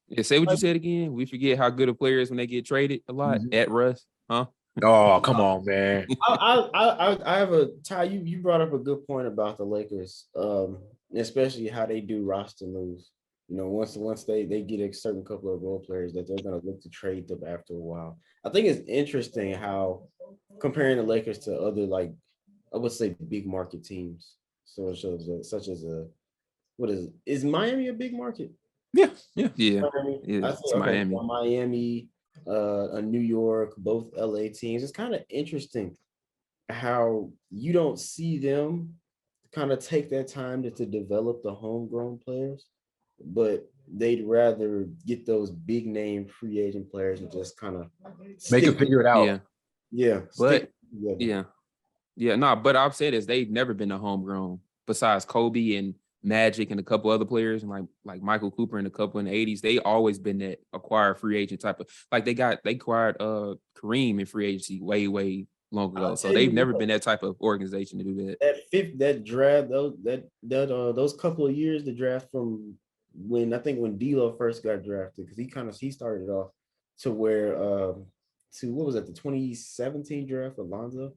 Yeah, say what you said again. We forget how good a player is when they get traded a lot at Russ, huh? Oh, come on, man. I have a Ty. You brought up a good point about the Lakers, especially how they do roster moves. You know, once they get a certain couple of role players that they're gonna look to trade them after a while. I think it's interesting how comparing the Lakers to other like I would say big market teams. So it shows that such as a what is Miami a big market? Yeah, yeah. Yeah, Miami. I it's say okay, Miami. so Miami, a New York, both LA teams. It's kind of interesting how you don't see them kind of take that time to develop the homegrown players, but they'd rather get those big name free agent players and just kind of Make it figure it out. Yeah, yeah, but yeah, no. But I've said is they've never been a homegrown besides Kobe and Magic and a couple other players and like Michael Cooper and a couple in the 80s. They always been that acquired free agent type of like they acquired Kareem in free agency way long ago. So they've never been that type of organization to do that. That draft those couple of years the draft from when I think when D'Lo first got drafted because he started off to where to what was that the 2017 draft Alonzo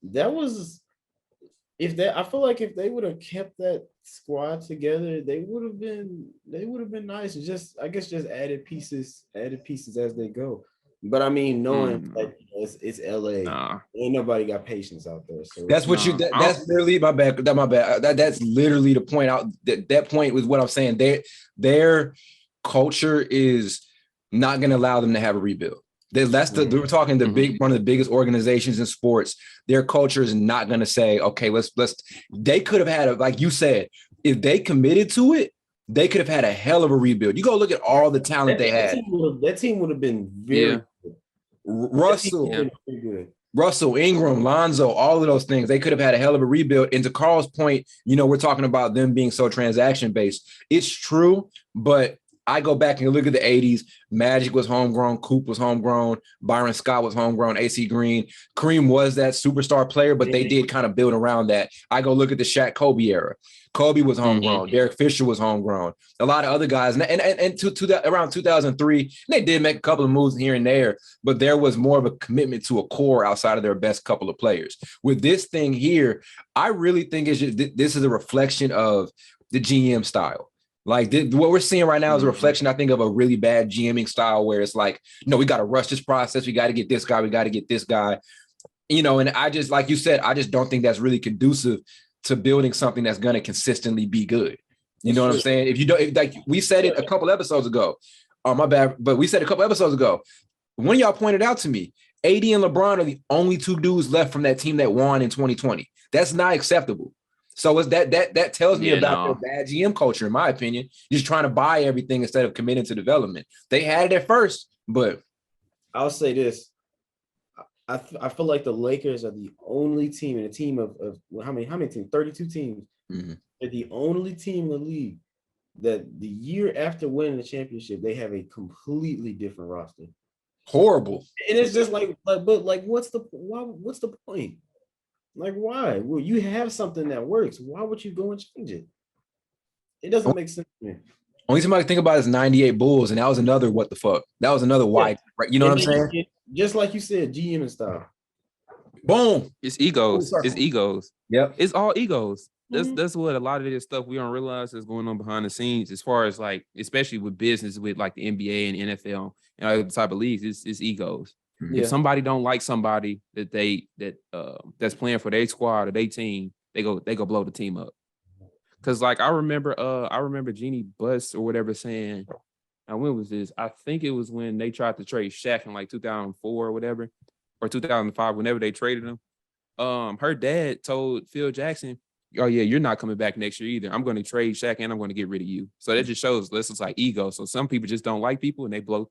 that was if that I feel like if they would have kept that squad together they would have been nice and just I guess just added pieces as they go. But I mean, knowing that it's LA, ain't nobody got patience out there. So that's what that's literally my bad. That's literally the point out. That point was what I'm saying. Their culture is not going to allow them to have a rebuild. We're talking one of the biggest organizations in sports. Their culture is not going to say, okay, let's. They could have had like you said, if they committed to it, they could have had a hell of a rebuild. You go look at all the talent they had. That team would have been very good. Russell, Ingram, Lonzo, all of those things. They could have had a hell of a rebuild. And to Carl's point, we're talking about them being so transaction-based. It's true, but I go back and look at the 80s. Magic was homegrown. Coop was homegrown. Byron Scott was homegrown. AC Green. Kareem was that superstar player, but they did kind of build around that. I go look at the Shaq Kobe era. Kobe was homegrown. Derek Fisher was homegrown. A lot of other guys. And to around 2003, they did make a couple of moves here and there, but there was more of a commitment to a core outside of their best couple of players. With this thing here, I really think this is a reflection of the GM style. Like what we're seeing right now is a reflection, I think, of a really bad GMing style where it's like, no, we got to rush this process. We got to get this guy. We got to get this guy. And I just, like you said, I just don't think that's really conducive to building something that's going to consistently be good. You know what I'm saying? If you don't, like we said it a couple episodes ago, my bad, but we said a couple episodes ago, one of y'all pointed out to me, AD and LeBron are the only two dudes left from that team that won in 2020. That's not acceptable. So it's that tells me about their bad GM culture, in my opinion. Just trying to buy everything instead of committing to development. They had it at first, but I'll say this. I feel like the Lakers are the only team in a team of how many teams? 32 teams. Mm-hmm. They're the only team in the league that the year after winning the championship, they have a completely different roster. Horrible. And it's just like what's the point? Like, why? Well, you have something that works. Why would you go and change it? It doesn't make sense to me. Only thing I can think about is 98 Bulls, and that was another what the fuck. That was another why. Right? You know what I'm saying? Just like you said, GM and style. Boom. It's egos. It's egos. Yep. It's all egos. That's what a lot of this stuff we don't realize is going on behind the scenes as far as like, especially with business with like the NBA and NFL and other type of leagues, it's egos. Yeah. If somebody don't like somebody that's playing for their squad or their team, they go blow the team up. Cause like I remember Jeannie Buss or whatever saying, now when was this? I think it was when they tried to trade Shaq in like 2004 or whatever, or 2005, whenever they traded him. Her dad told Phil Jackson, oh yeah, you're not coming back next year either. I'm going to trade Shaq and I'm going to get rid of you. So that just shows this is like ego. So some people just don't like people and they blow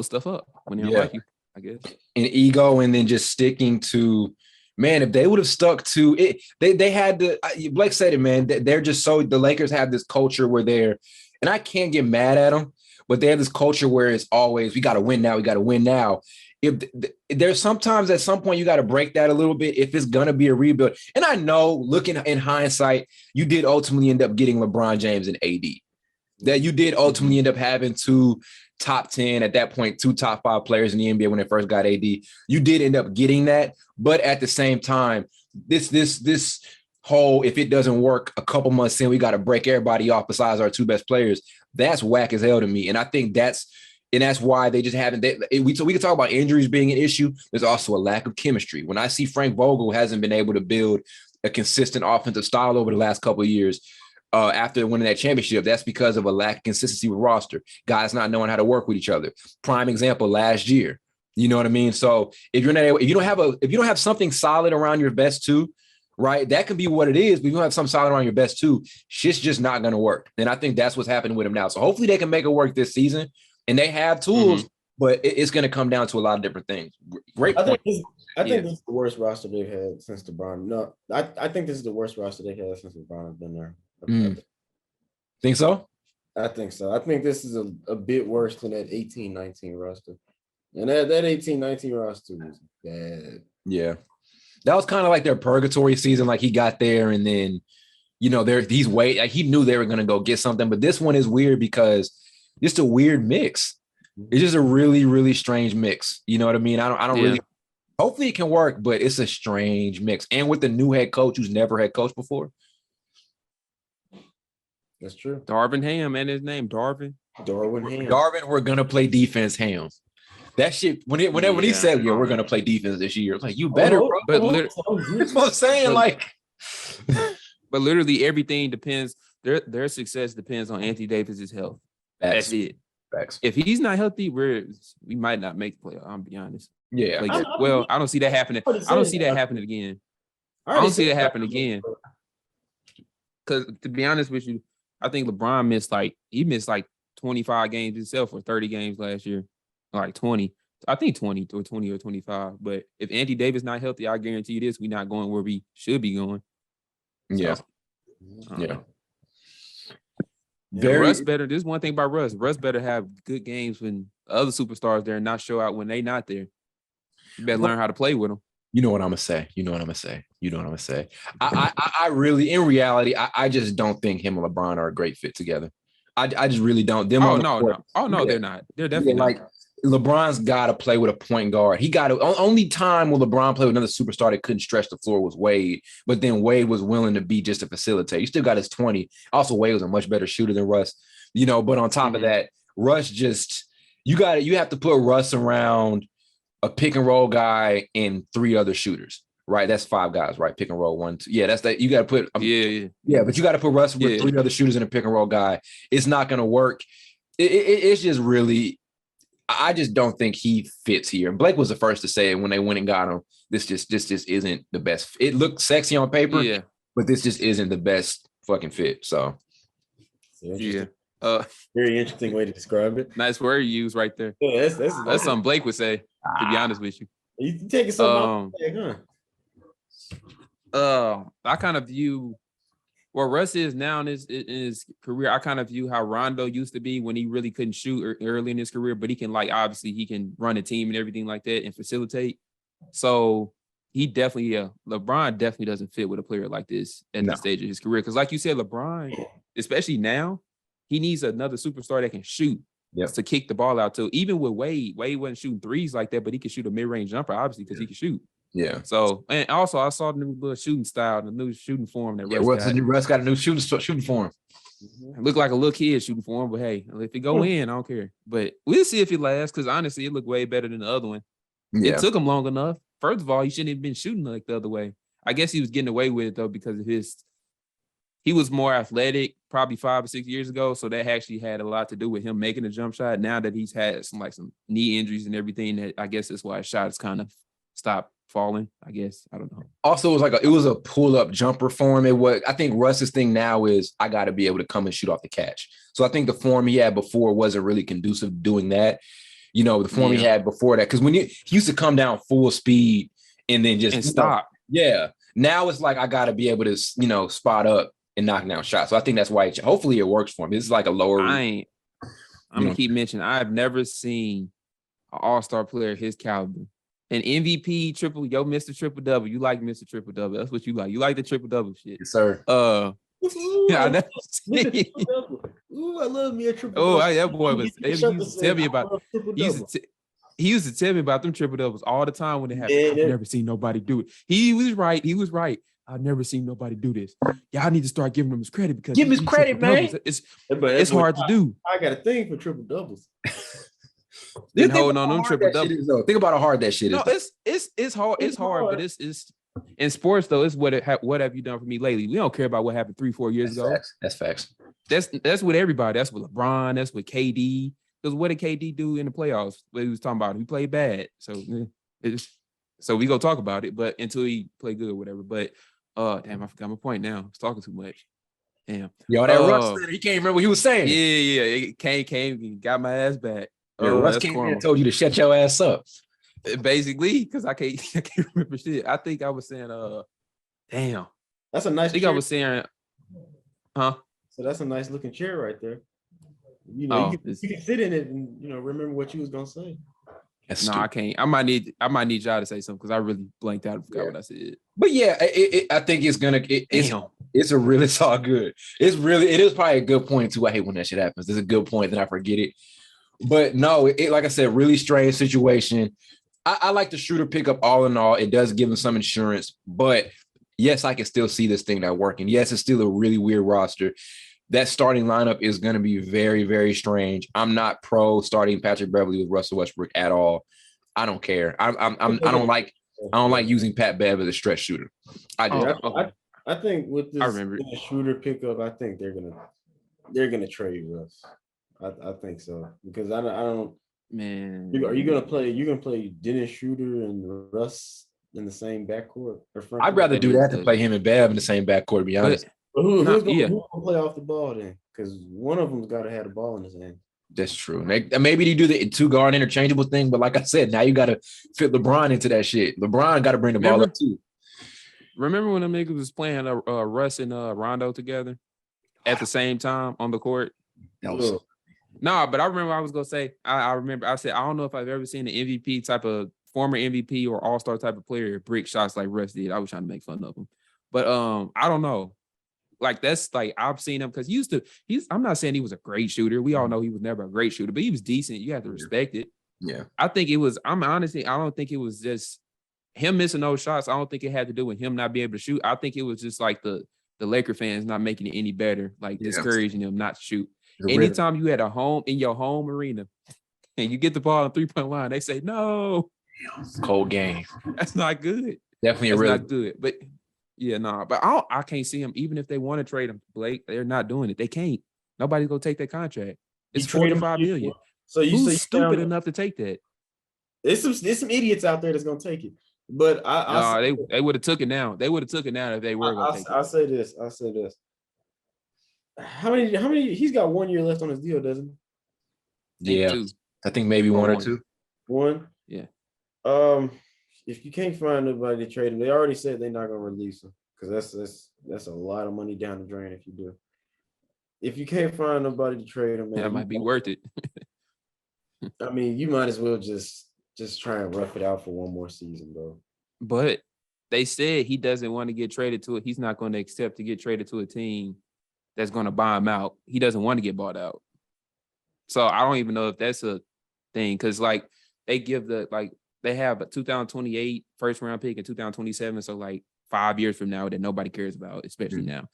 stuff up when they don't like you. I guess an ego, and then just sticking to, man, if they would have stuck to it, they had to. Blake said it, man. They're just so, the Lakers have this culture where and I can't get mad at them, but they have this culture where it's always, we got to win now. We got to win now. If there's sometimes at some point you got to break that a little bit if it's going to be a rebuild. And I know, looking in hindsight, you did ultimately end up getting LeBron James and AD. That you did ultimately end up having to top 10 at that point, 2 top 5 players in the NBA when they first got AD. You did end up getting that, but at the same time, this whole if it doesn't work a couple months in, we got to break everybody off besides our 2 best players. That's whack as hell to me, and I think that's why they just haven't. We can talk about injuries being an issue. There's also a lack of chemistry. When I see Frank Vogel hasn't been able to build a consistent offensive style over the last couple of years. After winning that championship, that's because of a lack of consistency with roster, guys not knowing how to work with each other. Prime example last year, you know what I mean? So if you don't have something solid around your best 2, right, that can be what it is. But if you don't have something solid around your best 2, shit's just not going to work. And I think that's what's happening with him now. So hopefully they can make it work this season, and they have tools, but it's going to come down to a lot of different things. Great point. I think this is the worst roster they've had since LeBron. No, I think this is the worst roster they've had since LeBron has been there. Think so? I think so. I think this is a bit worse than that 18-19 roster. And that 18-19 roster was bad. Yeah. That was kind of like their purgatory season. Like he got there and then, he knew they were going to go get something. But this one is weird because just a weird mix. It's just a really, really strange mix. You know what I mean? I don't really. Hopefully it can work, but it's a strange mix. And with the new head coach who's never had coached before. That's true. Darvin Ham and his name, Darvin. Darvin, we're gonna play defense, Ham. That shit, when he said, we're gonna play defense this year, it's like, you better, bro. But that's what I'm saying. But literally everything depends, their success depends on Anthony Davis's health. That's it. Facts. If he's not healthy, we might not make the playoff. I'm be honest. Yeah. I don't see that happening. I don't see that happening again. I don't see that happen again. Because to be honest with you, I think LeBron missed 25 games himself or 30 games last year. Like 20. I think 20 or 25. But if Anthony Davis not healthy, I guarantee you this, we're not going where we should be going. Yeah. So, yeah. Russ better. There's one thing about Russ. Russ better have good games when other superstars there and not show out when they not there. You better learn how to play with them. You know what I'm gonna say. I really, in reality, I just don't think him and LeBron are a great fit together. I just really don't. They're not. They're definitely not. LeBron's got to play with a point guard. Only time will LeBron play with another superstar that couldn't stretch the floor was Wade, but then Wade was willing to be just a facilitator. You still got his 20. Also, Wade was a much better shooter than Russ, but on top of that, Russ you have to put Russ around a pick and roll guy and 3 other shooters, right? That's 5 guys, right? Pick and roll 1, 2. Yeah, that's that. You got to put, but you got to put Russ with 3 other shooters and a pick and roll guy. It's not going to work. It's just really, I just don't think he fits here. And Blake was the first to say it when they went and got him. This just isn't the best. It looked sexy on paper, but this just isn't the best fucking fit. So, very interesting way to describe it. Nice word you use right there. Yeah, that's something Blake would say. To be honest with you, you taking something out, I kind of view where Russ is now in his career. I kind of view how Rondo used to be when he really couldn't shoot early in his career, but he can obviously he can run a team and everything like that and facilitate. So he definitely, LeBron definitely doesn't fit with a player like this at this stage of his career. Because like you said, LeBron, especially now, he needs another superstar that can shoot to kick the ball out to. Even with Wade wasn't shooting threes like that, but he could shoot a mid-range jumper, obviously, because he can shoot. Yeah. So, and also I saw the new little shooting style, the new shooting form that Russ got a new shooting form. It looked like a little kid shooting form, but hey, if it go in, I don't care. But we'll see if it lasts, because honestly, it looked way better than the other one. Yeah. It took him long enough. First of all, he shouldn't have been shooting like the other way. I guess he was getting away with it though because of he was more athletic probably 5 or 6 years ago. So that actually had a lot to do with him making a jump shot. Now that he's had some knee injuries and everything, that I guess that's why his shot has kind of stopped falling. I guess. I don't know. Also, it was a pull-up jumper form. I think Russ's thing now is I got to be able to come and shoot off the catch. So I think the form he had before wasn't really conducive to doing that. The form he had before that, because when he used to come down full speed and then just stop. Now it's like I got to be able to, spot up and knock down shots. So I think that's why hopefully it works for him. This is like a lower. I'm gonna keep mentioning. I've never seen an all-star player his caliber, an MVP Mr. Triple Double. You like Mr. Triple Double? That's what you like. You like the triple double shit, yes, sir. I never seen. Ooh, I love me a triple. Oh, double. that boy was. He used to tell me about. He used to tell me about them triple doubles all the time when they happen. I've never seen nobody do it. He was right. He was right. I've never seen nobody do this. Y'all need to start giving him his credit because give him his credit, man. It's hard to do. I got a thing for triple doubles. Been holding on them triple doubles. Think about how hard that shit is. No, it's hard. It's hard, but it's in sports though. It's what have you done for me lately? We don't care about what happened 3-4 years ago. That's facts. That's with everybody. That's with LeBron. That's with KD. Because what did KD do in the playoffs? What he was talking about, he played bad. So we go talk about it, but until he played good or whatever. But damn, I forgot my point now. I was talking too much. Damn. Yo, that Russ, he can't remember what he was saying. Yeah. It came, got my ass back. Russ came in and told you to shut your ass up. Basically, because I can't remember shit. I think I was saying, damn. That's a nice. I think I was saying, huh? So that's a nice looking chair right there. You know, you can sit in it and remember what you was gonna say. I can't. I might need y'all to say something because I really blanked out and forgot what I said. But yeah, I think it's gonna. It's all good. It is probably a good point too. I hate when that shit happens. It's a good point, then I forget it. But no, like I said, really strange situation. I like the Shooter pickup all in all. It does give him some insurance, but yes, I can still see this thing not working. Yes, it's still a really weird roster. That starting lineup is going to be very, very strange. I'm not pro starting Patrick Beverley with Russell Westbrook at all. I don't care. I don't like using Pat Bev as a stretch shooter. I think with this Shooter pickup, I think they're gonna trade Russ. I think so because I don't. Man, are you gonna play? You're gonna play Dennis Shroeder and Russ in the same backcourt? I'd rather do that than play him and Bev in the same backcourt. To be honest. Who's gonna play off the ball then? Because one of them's got to have the ball in his hand. That's true. Maybe they do the 2-guard interchangeable thing, but like I said, now you got to fit LeBron into that shit. LeBron got to bring the ball up too. Remember when the niggas was playing Russ and Rondo together at the same time on the court? That was but I remember I was gonna say. I remember I said I don't know if I've ever seen an MVP type of former MVP or all-star type of player brick shots like Russ did. I was trying to make fun of him, but I don't know. Like that's like I've seen him because I'm not saying he was a great shooter. We all know he was never a great shooter, but he was decent. You have to respect it. Yeah. I think it was, I don't think it was just him missing those shots. I don't think it had to do with him not being able to shoot. I think it was just like the Laker fans not making it any better, like discouraging them not to shoot. Anytime you had a home in your home arena and you get the ball on 3-point line, they say, no. Cold game. That's not good. Definitely not good. But but I can't see him. Even if they want to trade him, Blake, they're not doing it. They can't. Nobody's gonna take that contract. It's $45 million. So who's stupid enough to take that? There's some idiots out there that's gonna take it. But they would have took it now. They would have took it now if they were gonna take it. I'll say this. How many? He's got 1 year left on his deal, doesn't he? Yeah, I think maybe one or two. One. Yeah. If you can't find nobody to trade him, they already said they're not gonna release him because that's a lot of money down the drain if you do. If you can't find nobody to trade him, man, that might be worth it. I mean, you might as well just try and rough it out for one more season, bro. But they said he doesn't want to get traded to it. He's not going to accept to get traded to a team that's going to buy him out. He doesn't want to get bought out. So I don't even know if that's a thing because like they give they have a 2028 first round pick and 2027. So like 5 years from now that nobody cares about, especially now.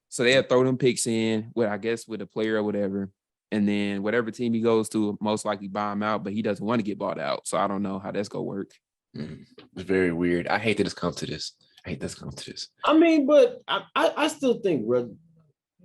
So they have throw them picks in with, I guess, with a player or whatever. And then whatever team he goes to, most likely buy him out, but he doesn't want to get bought out. So I don't know how that's going to work. It's very weird. I hate that it's come to this. I mean, but I still think, bro,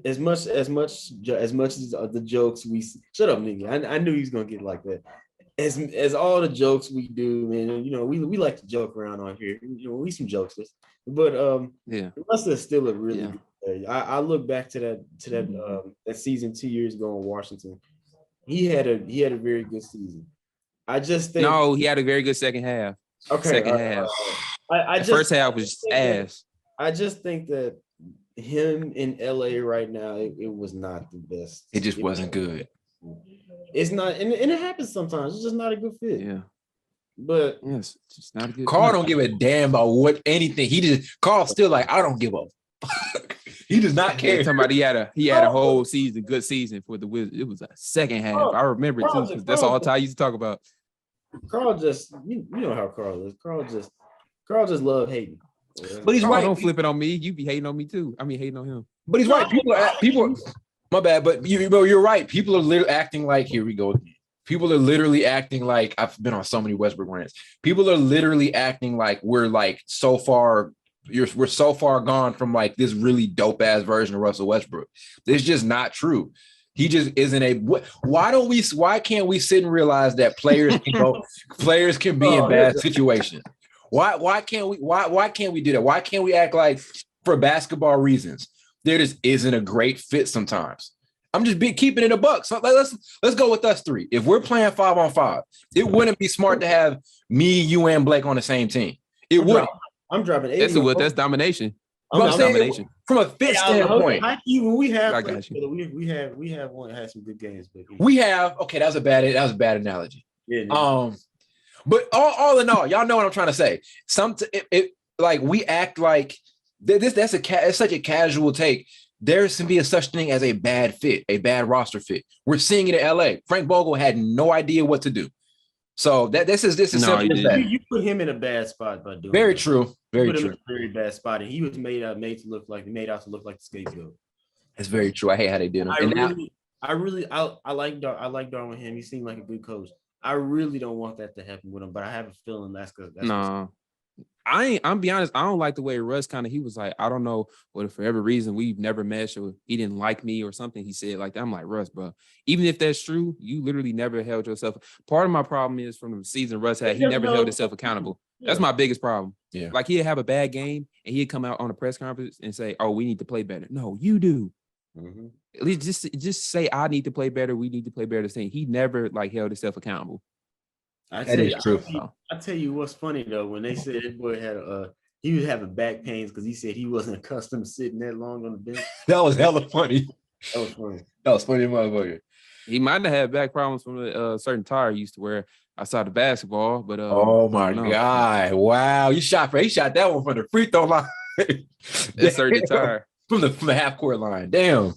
as much as the jokes we shut up, nigga. I knew he was going to get like that. As all the jokes we do, man, we like to joke around on here. We some jokesters. But Russ is still a really good player. I look back to that season 2 years ago in Washington. He had a very good season. I just think he had a very good second half. Okay, second half. The first half was ass. I just think that him in LA right now, it was not the best. It just wasn't good. It's not, and it happens sometimes. It's just not a good fit. Yeah. But yes, it's just not a good Carl don't give a damn about anything. Carl's still like, I don't give a fuck. He does not care. Talking about he had a whole season, good season for the Wizards. It was a second half. I remember it too, because that's all Ty used to talk about. Carl just, you know how Carl is. Carl just love hating. But he's Carl, right. Don't flip it on me. You be hating on me too. I mean, hating on him. But he's right. People. My bad. But you're right. People are literally acting like, here we go again. People are literally acting like, I've been on so many Westbrook rants. People are literally acting like we're like so far. We're so far gone from like this really dope ass version of Russell Westbrook. It's just not true. He just isn't why can't we sit and realize that players can be in bad situations? Why can't we do that? Why can't we act like for basketball reasons there just isn't a great fit sometimes? I'm just keeping it a buck. So let's go with us three. If we're playing 5-on-5, it wouldn't be smart to have me, you, and Blake on the same team. It wouldn't. I'm dropping 80. That's domination. I'm saying domination. From a fit standpoint. When we have one that has some good games, but we have that was a bad analogy. Yeah. But all in all, y'all know what I'm trying to say. Like we act like it's such a casual take. There can be such thing as a bad fit, a bad roster fit. We're seeing it in LA. Frank Vogel had no idea what to do. So this is simple as that. You put him in a bad spot by doing very that. True. Very put him true. in a very bad spot, and he was made out to look like the scapegoat. That's very true. I hate how they did him. I like Darwin Ham. He seemed like a good coach. I really don't want that to happen with him, but I have a feeling that's because I'm be honest, I don't like the way Russ he was like, I don't know, but for every reason we've never meshed, or he didn't like me or something he said like that. I'm like, Russ, bro, even if that's true, you literally never held yourself. Part of my problem is from the season Russ had, he never held himself accountable. That's my biggest problem. Yeah. Like he'd have a bad game and he'd come out on a press conference and say, oh, we need to play better. No, you do. Mm-hmm. At least just say, I need to play better. We need to play better. Thing. He never held himself accountable. That is true. I tell you what's funny though, when they said that boy had he was having back pains because he said he wasn't accustomed to sitting that long on the bench. That was hella funny. That was funny. Motherfucker. He might have had back problems from a certain tire he used to wear outside of basketball, but oh my God. Wow. He shot that one from the free throw line. That certain tire. From the half court line. Damn.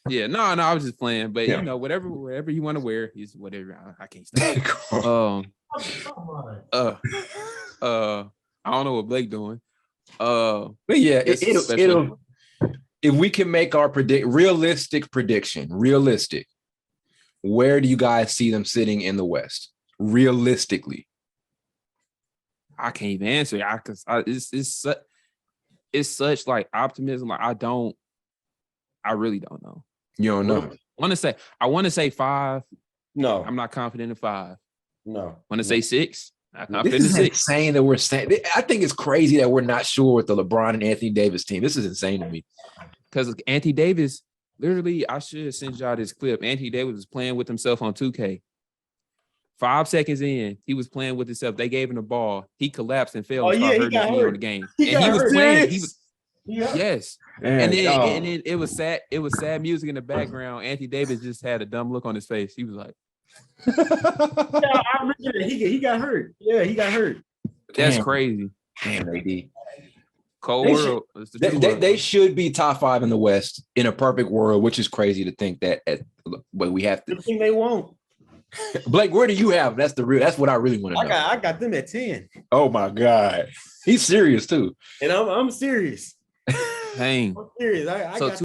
Yeah, no, I was just playing, but you know, whatever you want to wear is whatever. I can't stand. I don't know what Blake doing. But yeah, it'll if we can make our realistic prediction, where do you guys see them sitting in the West? Realistically, I can't even answer it because it's such like optimism. Like I really don't know. You don't know. I want to say 5. No, I'm not confident in 5. No, Want to say 6. This is insane that we're saying. I think it's crazy that we're not sure with the LeBron and Anthony Davis team. This is insane to me. Because Anthony Davis, literally, I should send y'all this clip. Anthony Davis was playing with himself on 2K. 5 seconds in, he was playing with himself. They gave him the ball. He collapsed and fell. Oh, and yeah, started hurting his knee on the game. He was playing. Yes. Man, and then it was sad. It was sad music in the background. Anthony Davis just had a dumb look on his face. He was like, I remember that. He got hurt. Yeah, he got hurt. That's crazy. Damn, AD. Cold world. They should be top 5 in the West in a perfect world, which is crazy to think that. But we have to. I think they won't. Blake, where do you have? That's what I really want to know. I got them at 10. Oh my God, he's serious too, and I'm serious. Dang. I'm serious. I got